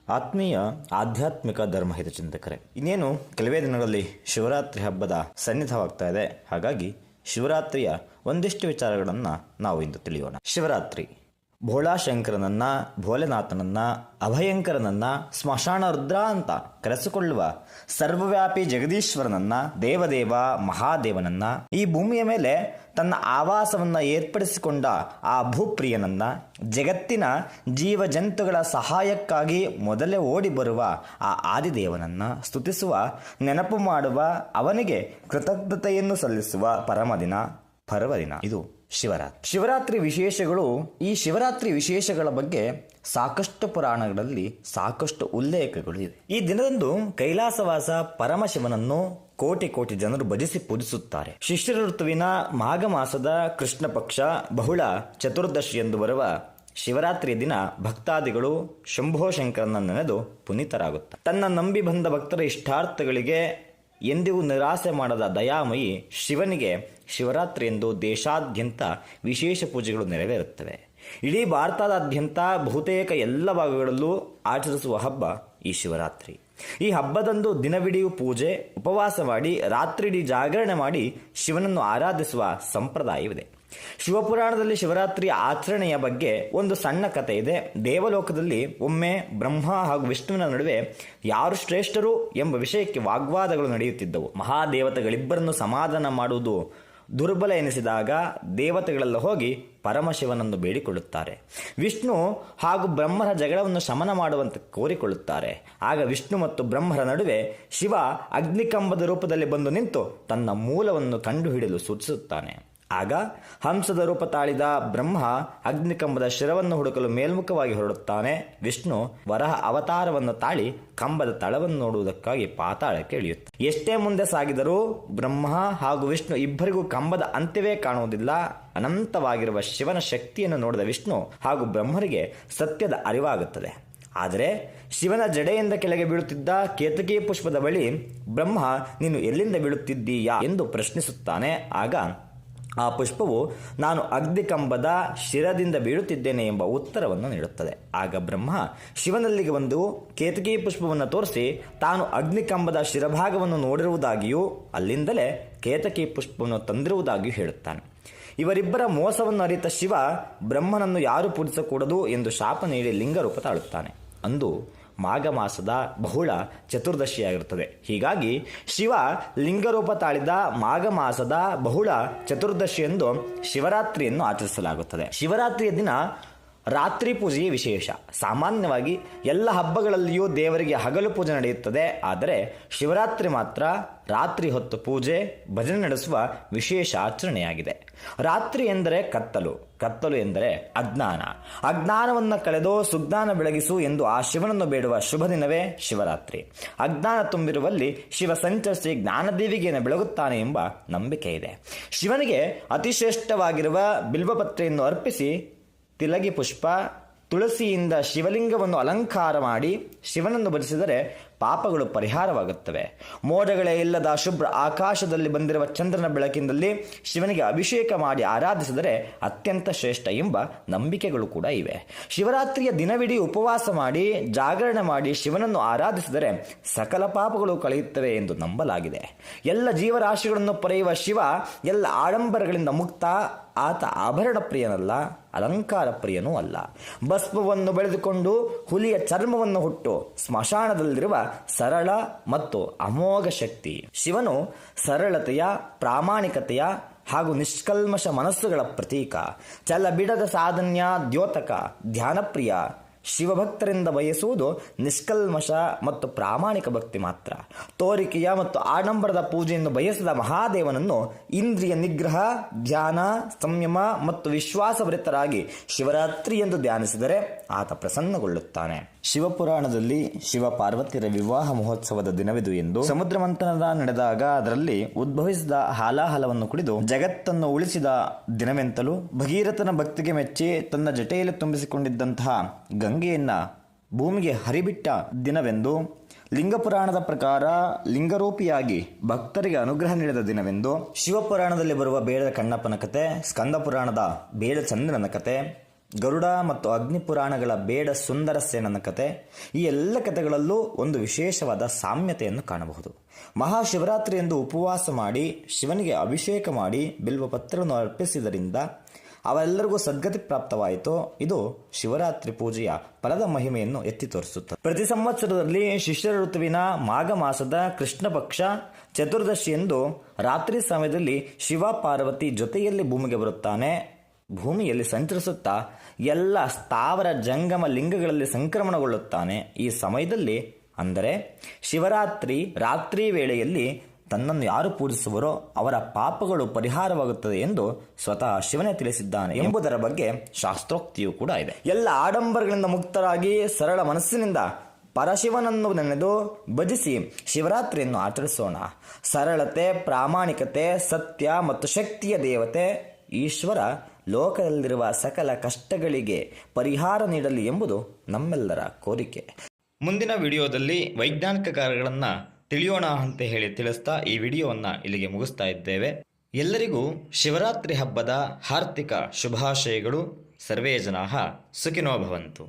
ಆತ್ಮೀಯ ಆಧ್ಯಾತ್ಮಿಕ ಧರ್ಮ ಹಿತಚಿಂತಕರೇ, ಇನ್ನೇನು ಕೆಲವೇ ದಿನಗಳಲ್ಲಿ ಶಿವರಾತ್ರಿ ಹಬ್ಬದ ಸನ್ನಿಧವಾಗ್ತಾ ಇದೆ. ಹಾಗಾಗಿ ಶಿವರಾತ್ರಿಯ ಒಂದಿಷ್ಟು ವಿಚಾರಗಳನ್ನು ನಾವು ಇಂದು ತಿಳಿಯೋಣ. ಶಿವರಾತ್ರಿ ಭೋಳಾಶಂಕರನನ್ನ, ಭೋಲೆನಾಥನನ್ನ, ಅಭಯಂಕರನನ್ನ, ಸ್ಮಶಾನ ರುದ್ರ ಅಂತ ಕರೆಸಿಕೊಳ್ಳುವ ಸರ್ವವ್ಯಾಪಿ ಜಗದೀಶ್ವರನನ್ನ, ದೇವದೇವ ಮಹಾದೇವನನ್ನ, ಈ ಭೂಮಿಯ ಮೇಲೆ ತನ್ನ ಆವಾಸವನ್ನ ಏರ್ಪಡಿಸಿಕೊಂಡ ಆ ಭೂಪ್ರಿಯನನ್ನ, ಜಗತ್ತಿನ ಜೀವ ಜಂತುಗಳ ಸಹಾಯಕ್ಕಾಗಿ ಮೊದಲೇ ಓಡಿ ಬರುವ ಆ ಆದಿದೇವನನ್ನ ಸ್ತುತಿಸುವ, ನೆನಪು ಮಾಡುವ, ಅವನಿಗೆ ಕೃತಜ್ಞತೆಯನ್ನು ಸಲ್ಲಿಸುವ ಪರಮದಿನ, ಪರ್ವದಿನ ಇದು ಶಿವರಾತ್ರಿ. ಶಿವರಾತ್ರಿ ವಿಶೇಷಗಳು, ಈ ಶಿವರಾತ್ರಿ ವಿಶೇಷಗಳ ಬಗ್ಗೆ ಸಾಕಷ್ಟು ಪುರಾಣಗಳಲ್ಲಿ ಸಾಕಷ್ಟು ಉಲ್ಲೇಖಗಳು ಇವೆ. ಈ ದಿನದಂದು ಕೈಲಾಸವಾಸ ಪರಮಶಿವನನ್ನು ಕೋಟಿ ಕೋಟಿ ಜನರು ಭಜಿಸಿ ಪೂಜಿಸುತ್ತಾರೆ. ಶಿಶಿರ ಋತುವಿನ ಮಾಘ ಮಾಸದ ಕೃಷ್ಣ ಪಕ್ಷ ಬಹುಳ ಚತುರ್ದಶಿ ಎಂದು ಬರುವ ಶಿವರಾತ್ರಿಯ ದಿನ ಭಕ್ತಾದಿಗಳು ಶಂಭೋ ಶಂಕರನ ನೆನೆದು ಪುನೀತರಾಗುತ್ತಾರೆ. ತನ್ನ ನಂಬಿ ಬಂದ ಭಕ್ತರ ಇಷ್ಟಾರ್ಥಗಳಿಗೆ ಎಂದಿಗೂ ನಿರಾಸೆ ಮಾಡದ ದಯಾಮಯಿ ಶಿವನಿಗೆ ಶಿವರಾತ್ರಿ ಎಂದು ದೇಶಾದ್ಯಂತ ವಿಶೇಷ ಪೂಜೆಗಳು ನೆರವೇರುತ್ತವೆ. ಇಡೀ ಭಾರತದಾದ್ಯಂತ ಬಹುತೇಕ ಎಲ್ಲ ಭಾಗಗಳಲ್ಲೂ ಆಚರಿಸುವ ಹಬ್ಬ ಈ ಶಿವರಾತ್ರಿ. ಈ ಹಬ್ಬದಂದು ದಿನವಿಡೀ ಪೂಜೆ, ಉಪವಾಸ ಮಾಡಿ, ರಾತ್ರಿಡೀ ಜಾಗರಣೆ ಮಾಡಿ ಶಿವನನ್ನು ಆರಾಧಿಸುವ ಸಂಪ್ರದಾಯವಿದೆ. ಶಿವಪುರಾಣದಲ್ಲಿ ಶಿವರಾತ್ರಿಯ ಆಚರಣೆಯ ಬಗ್ಗೆ ಒಂದು ಸಣ್ಣ ಕಥೆ ಇದೆ. ದೇವಲೋಕದಲ್ಲಿ ಒಮ್ಮೆ ಬ್ರಹ್ಮ ಹಾಗೂ ವಿಷ್ಣುವಿನ ನಡುವೆ ಯಾರು ಶ್ರೇಷ್ಠರು ಎಂಬ ವಿಷಯಕ್ಕೆ ವಾಗ್ವಾದಗಳು ನಡೆಯುತ್ತಿದ್ದವು. ಮಹಾದೇವತೆಗಳಿಬ್ಬರನ್ನು ಸಮಾಧಾನ ಮಾಡುವುದು ದುರ್ಬಲ ಎನಿಸಿದಾಗ ದೇವತೆಗಳೆಲ್ಲ ಹೋಗಿ ಪರಮಶಿವನನ್ನು ಬೇಡಿಕೊಳ್ಳುತ್ತಾರೆ. ವಿಷ್ಣು ಹಾಗೂ ಬ್ರಹ್ಮರ ಜಗಳವನ್ನು ಶಮನ ಮಾಡುವಂತೆ ಕೋರಿಕೊಳ್ಳುತ್ತಾರೆ. ಆಗ ವಿಷ್ಣು ಮತ್ತು ಬ್ರಹ್ಮರ ನಡುವೆ ಶಿವ ಅಗ್ನಿಕಂಬದ ರೂಪದಲ್ಲಿ ಬಂದು ನಿಂತು ತನ್ನ ಮೂಲವನ್ನು ಕಂಡುಹಿಡಿಯಲು ಸೂಚಿಸುತ್ತಾನೆ. ಆಗ ಹಂಸದ ರೂಪ ತಾಳಿದ ಬ್ರಹ್ಮ ಅಗ್ನಿಕಂಬದ ಶಿರವನ್ನು ಹುಡುಕಲು ಮೇಲ್ಮುಖವಾಗಿ ಹೊರಡುತ್ತಾನೆ. ವಿಷ್ಣು ವರಹ ಅವತಾರವನ್ನು ತಾಳಿ ಕಂಬದ ತಳವನ್ನು ನೋಡುವುದಕ್ಕಾಗಿ ಪಾತಾಳಕ್ಕೆ ಇಳಿಯುತ್ತೆ. ಎಷ್ಟೇ ಮುಂದೆ ಸಾಗಿದರೂ ಬ್ರಹ್ಮ ಹಾಗೂ ವಿಷ್ಣು ಇಬ್ಬರಿಗೂ ಕಂಬದ ಅಂತ್ಯವೇ ಕಾಣುವುದಿಲ್ಲ. ಅನಂತವಾಗಿರುವ ಶಿವನ ಶಕ್ತಿಯನ್ನು ನೋಡಿದ ವಿಷ್ಣು ಹಾಗೂ ಬ್ರಹ್ಮರಿಗೆ ಸತ್ಯದ ಅರಿವಾಗುತ್ತದೆ. ಆದರೆ ಶಿವನ ಜಡೆಯಿಂದ ಕೆಳಗೆ ಬೀಳುತ್ತಿದ್ದ ಕೇತಕಿ ಪುಷ್ಪದ ಬಳಿ ಬ್ರಹ್ಮ, ನೀನು ಎಲ್ಲಿಂದ ಬೀಳುತ್ತಿದ್ದೀಯಾ ಎಂದು ಪ್ರಶ್ನಿಸುತ್ತಾನೆ. ಆಗ ಆ ಪುಷ್ಪವು, ನಾನು ಅಗ್ನಿಕಂಬದ ಶಿರದಿಂದ ಬೀಳುತ್ತಿದ್ದೇನೆ ಎಂಬ ಉತ್ತರವನ್ನು ನೀಡುತ್ತದೆ. ಆಗ ಬ್ರಹ್ಮ ಶಿವನಲ್ಲಿಗೆ ಬಂದು ಕೇತಕಿ ಪುಷ್ಪವನ್ನು ತೋರಿಸಿ ತಾನು ಅಗ್ನಿಕಂಬದ ಶಿರಭಾಗವನ್ನು ನೋಡಿರುವುದಾಗಿಯೂ ಅಲ್ಲಿಂದಲೇ ಕೇತಕಿ ಪುಷ್ಪವನ್ನು ತಂದಿರುವುದಾಗಿಯೂ ಹೇಳುತ್ತಾನೆ. ಇವರಿಬ್ಬರ ಮೋಸವನ್ನು ಅರಿತ ಶಿವ ಬ್ರಹ್ಮನನ್ನು ಯಾರು ಪೂಜಿಸಕೂಡದು ಎಂದು ಶಾಪ ನೀಡಿ ಲಿಂಗರೂಪ ತಾಳುತ್ತಾನೆ. ಅಂದು ಮಾಘ ಮಾಸದ ಬಹುಳ ಚತುರ್ದಶಿಯಾಗಿರುತ್ತದೆ. ಹೀಗಾಗಿ ಶಿವ ಲಿಂಗರೂಪ ತಾಳಿದ ಮಾಘ ಮಾಸದ ಬಹುಳ ಚತುರ್ದಶಿ ಎಂದು ಶಿವರಾತ್ರಿಯನ್ನು ಆಚರಿಸಲಾಗುತ್ತದೆ. ಶಿವರಾತ್ರಿಯ ದಿನ ರಾತ್ರಿ ಪೂಜೆಯೇ ವಿಶೇಷ. ಸಾಮಾನ್ಯವಾಗಿ ಎಲ್ಲ ಹಬ್ಬಗಳಲ್ಲಿಯೂ ದೇವರಿಗೆ ಹಗಲು ಪೂಜೆ ನಡೆಯುತ್ತದೆ. ಆದರೆ ಶಿವರಾತ್ರಿ ಮಾತ್ರ ರಾತ್ರಿ ಹೊತ್ತು ಪೂಜೆ, ಭಜನೆ ನಡೆಸುವ ವಿಶೇಷ ಆಚರಣೆಯಾಗಿದೆ. ರಾತ್ರಿ ಎಂದರೆ ಕತ್ತಲು, ಕತ್ತಲು ಎಂದರೆ ಅಜ್ಞಾನ. ಅಜ್ಞಾನವನ್ನು ಕಳೆದು ಸುಜ್ಞಾನ ಬೆಳಗಿಸು ಎಂದು ಆ ಶಿವನನ್ನು ಬೇಡುವ ಶುಭ ದಿನವೇ ಶಿವರಾತ್ರಿ. ಅಜ್ಞಾನ ತುಂಬಿರುವಲ್ಲಿ ಶಿವ ಸಂಚರಿಸಿ ಜ್ಞಾನದೇವಿಗೆಯನ್ನು ಬೆಳಗುತ್ತಾನೆ ಎಂಬ ನಂಬಿಕೆ ಇದೆ. ಶಿವನಿಗೆ ಅತಿಶ್ರೇಷ್ಠವಾಗಿರುವ ಬಿಲ್ವಪತ್ರೆಯನ್ನು ಅರ್ಪಿಸಿ ತಿಲಗಿ ಪುಷ್ಪ, ತುಳಸಿಯಿಂದ ಶಿವಲಿಂಗವನ್ನು ಅಲಂಕಾರ ಮಾಡಿ ಶಿವನನ್ನು ಭಜಿಸಿದರೆ ಪಾಪಗಳು ಪರಿಹಾರವಾಗುತ್ತವೆ. ಮೋಡಗಳೇ ಇಲ್ಲದ ಶುಭ್ರ ಆಕಾಶದಲ್ಲಿ ಬಂದಿರುವ ಚಂದ್ರನ ಬೆಳಕಿನಲ್ಲಿ ಶಿವನಿಗೆ ಅಭಿಷೇಕ ಮಾಡಿ ಆರಾಧಿಸಿದರೆ ಅತ್ಯಂತ ಶ್ರೇಷ್ಠ ಎಂಬ ನಂಬಿಕೆಗಳು ಕೂಡ ಇವೆ. ಶಿವರಾತ್ರಿಯ ದಿನವಿಡೀ ಉಪವಾಸ ಮಾಡಿ ಜಾಗರಣೆ ಮಾಡಿ ಶಿವನನ್ನು ಆರಾಧಿಸಿದರೆ ಸಕಲ ಪಾಪಗಳು ಕಳೆಯುತ್ತವೆ ಎಂದು ನಂಬಲಾಗಿದೆ. ಎಲ್ಲ ಜೀವರಾಶಿಗಳನ್ನು ಪೊರೆಯುವ ಶಿವ ಎಲ್ಲ ಆಡಂಬರಗಳಿಂದ ಮುಕ್ತ. ಆತ ಆಭರಣ ಪ್ರಿಯನಲ್ಲ, ಅಲಂಕಾರ ಪ್ರಿಯನೂ ಅಲ್ಲ. ಭಸ್ಮವನ್ನು ಬೆಳೆದುಕೊಂಡು ಹುಲಿಯ ಚರ್ಮವನ್ನು ಹುಟ್ಟು ಸ್ಮಶಾನದಲ್ಲಿರುವ ಸರಳ ಮತ್ತು ಅಮೋಘ ಶಕ್ತಿ. ಶಿವನು ಸರಳತೆಯ, ಪ್ರಾಮಾಣಿಕತೆಯ ಹಾಗೂ ನಿಷ್ಕಲ್ಮಶ ಮನಸ್ಸುಗಳ ಪ್ರತೀಕ. ಛಲ ಬಿಡದ ಸಾಧನ್ಯ ದ್ಯೋತಕ, ಧ್ಯಾನಪ್ರಿಯ. ಶಿವಭಕ್ತರಿಂದ ಬಯಸುವುದು ನಿಷ್ಕಲ್ಮಶ ಮತ್ತು ಪ್ರಾಮಾಣಿಕ ಭಕ್ತಿ ಮಾತ್ರ. ತೋರಿಕೆಯ ಮತ್ತು ಆಡಂಬರದ ಪೂಜೆಯನ್ನು ಬಯಸಿದ ಮಹಾದೇವನನ್ನು ಇಂದ್ರಿಯ ನಿಗ್ರಹ, ಧ್ಯಾನ, ಸಂಯಮ ಮತ್ತು ವಿಶ್ವಾಸಭರಿತರಾಗಿ ಶಿವರಾತ್ರಿ ಎಂದು ಧ್ಯಾನಿಸಿದರೆ ಆತ ಪ್ರಸನ್ನಗೊಳ್ಳುತ್ತಾನೆ. ಶಿವಪುರಾಣದಲ್ಲಿ ಶಿವ ಪಾರ್ವತಿಯರ ವಿವಾಹ ಮಹೋತ್ಸವದ ದಿನವಿದು ಎಂದು, ಸಮುದ್ರ ಮಂಥನದ ನಡೆದಾಗ ಅದರಲ್ಲಿ ಉದ್ಭವಿಸಿದ ಹಾಲಾಹಲವನ್ನು ಕುಡಿದು ಜಗತ್ತನ್ನು ಉಳಿಸಿದ ದಿನವೆಂತಲೂ, ಭಗೀರಥನ ಭಕ್ತಿಗೆ ಮೆಚ್ಚಿ ತನ್ನ ಜಟೆಯಲ್ಲಿ ತುಂಬಿಸಿಕೊಂಡಿದ್ದಂತಹ ಗಂಗೆಯನ್ನ ಭೂಮಿಗೆ ಹರಿಬಿಟ್ಟ ದಿನವೆಂದು, ಲಿಂಗಪುರಾಣದ ಪ್ರಕಾರ ಲಿಂಗರೂಪಿಯಾಗಿ ಭಕ್ತರಿಗೆ ಅನುಗ್ರಹ ನೀಡಿದ ದಿನವೆಂದು, ಶಿವಪುರಾಣದಲ್ಲಿ ಬರುವ ಬೇಡ ಕಣ್ಣಪ್ಪನ ಕತೆ, ಸ್ಕಂದ ಪುರಾಣದ ಬೇಡ ಚಂದ್ರನ ಕತೆ, ಗರುಡ ಮತ್ತು ಅಗ್ನಿ ಪುರಾಣಗಳ ಬೇಡ ಸುಂದರ ಸೇನನ ಕತೆ, ಈ ಎಲ್ಲ ಕಥೆಗಳಲ್ಲೂ ಒಂದು ವಿಶೇಷವಾದ ಸಾಮ್ಯತೆಯನ್ನು ಕಾಣಬಹುದು. ಮಹಾಶಿವರಾತ್ರಿ ಎಂದು ಉಪವಾಸ ಮಾಡಿ ಶಿವನಿಗೆ ಅಭಿಷೇಕ ಮಾಡಿ ಬಿಲ್ವಪತ್ರವನ್ನು ಅರ್ಪಿಸಿದ್ದರಿಂದ ಅವೆಲ್ಲರಿಗೂ ಸದ್ಗತಿ ಪ್ರಾಪ್ತವಾಯಿತು. ಇದು ಶಿವರಾತ್ರಿ ಪೂಜೆಯ ಫಲದ ಮಹಿಮೆಯನ್ನು ಎತ್ತಿ ತೋರಿಸುತ್ತದೆ. ಪ್ರತಿ ಸಂವತ್ಸರದಲ್ಲಿ ಶಿಶಿರ ಋತುವಿನ ಮಾಘ ಮಾಸದ ಕೃಷ್ಣ ಪಕ್ಷ ಚತುರ್ದಶಿ ಎಂದು ರಾತ್ರಿ ಸಮಯದಲ್ಲಿ ಶಿವ ಪಾರ್ವತಿ ಜೊತೆಯಲ್ಲಿ ಭೂಮಿಗೆ ಬರುತ್ತಾನೆ. ಭೂಮಿಯಲ್ಲಿ ಸಂಚರಿಸುತ್ತಾ ಎಲ್ಲ ಸ್ಥಾವರ ಜಂಗಮ ಲಿಂಗಗಳಲ್ಲಿ ಸಂಕ್ರಮಣಗೊಳ್ಳುತ್ತಾನೆ. ಈ ಸಮಯದಲ್ಲಿ ಅಂದರೆ ಶಿವರಾತ್ರಿ ರಾತ್ರಿ ವೇಳೆಯಲ್ಲಿ ತನ್ನನ್ನು ಯಾರು ಪೂಜಿಸುವರೋ ಅವರ ಪಾಪಗಳು ಪರಿಹಾರವಾಗುತ್ತದೆ ಎಂದು ಸ್ವತಃ ಶಿವನೇ ತಿಳಿಸಿದ್ದಾನೆ ಎಂಬುದರ ಬಗ್ಗೆ ಶಾಸ್ತ್ರೋಕ್ತಿಯೂ ಕೂಡ ಇದೆ. ಎಲ್ಲ ಆಡಂಬರಗಳಿಂದ ಮುಕ್ತರಾಗಿ ಸರಳ ಮನಸ್ಸಿನಿಂದ ಪರಶಿವನನ್ನು ನೆನೆದು ಭಜಿಸಿ ಶಿವರಾತ್ರಿಯನ್ನು ಆಚರಿಸೋಣ. ಸರಳತೆ, ಪ್ರಾಮಾಣಿಕತೆ, ಸತ್ಯ ಮತ್ತು ಶಕ್ತಿಯ ದೇವತೆ ಈಶ್ವರ ಲೋಕದಲ್ಲಿರುವ ಸಕಲ ಕಷ್ಟಗಳಿಗೆ ಪರಿಹಾರ ನೀಡಲಿ ಎಂಬುದು ನಮ್ಮೆಲ್ಲರ ಕೋರಿಕೆ. ಮುಂದಿನ ವಿಡಿಯೋದಲ್ಲಿ ವೈಜ್ಞಾನಿಕ ಕಾರ್ಯಗಳನ್ನು ತಿಳಿಯೋಣ ಅಂತ ಹೇಳಿ ತಿಳಿಸ್ತಾ ಈ ವಿಡಿಯೋವನ್ನು ಇಲ್ಲಿಗೆ ಮುಗಿಸ್ತಾ ಇದ್ದೇವೆ. ಎಲ್ಲರಿಗೂ ಶಿವರಾತ್ರಿ ಹಬ್ಬದ ಹಾರ್ದಿಕ ಶುಭಾಶಯಗಳು. ಸರ್ವೇ ಜನಾಃ ಸುಖಿನೋ ಭವಂತು.